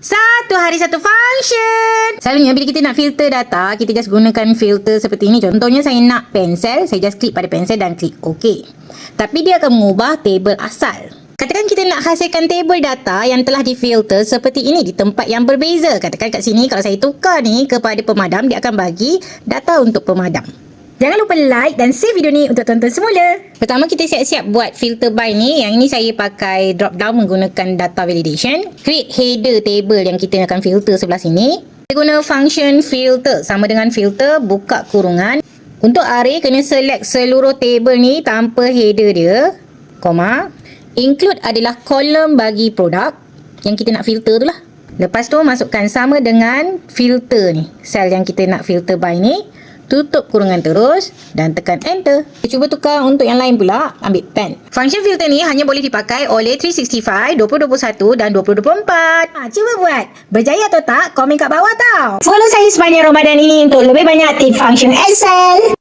Satu hari satu function. Selalunya bila kita nak filter data, kita just gunakan filter seperti ini. Contohnya saya nak pensel, saya just klik pada pensel dan klik OK. Tapi dia akan mengubah table asal. Katakan kita nak hasilkan table data yang telah difilter seperti ini di tempat yang berbeza. Katakan kat sini kalau saya tukar ni kepada pemadam, dia akan bagi data untuk pemadam. Jangan lupa like dan save video ni untuk tonton semula. Pertama kita siap-siap buat filter by ni. Yang ini saya pakai drop down menggunakan data validation. Create header table yang kita akan filter sebelah sini. Kita guna function filter sama dengan filter buka kurungan. Untuk array kena select seluruh table ni tanpa header dia. Koma. Include adalah kolom bagi produk yang kita nak filter tu lah. Lepas tu masukkan sama dengan filter ni. Sel yang kita nak filter by ni. Tutup kurungan terus dan tekan enter. Cuba tukar untuk yang lain pula. Ambil pen. Function filter ni hanya boleh dipakai oleh 365, 2021 dan 2024. Cuba buat. Berjaya atau tak? Komen kat bawah tau. Follow saya sepanjang Ramadan ini untuk lebih banyak tips function Excel.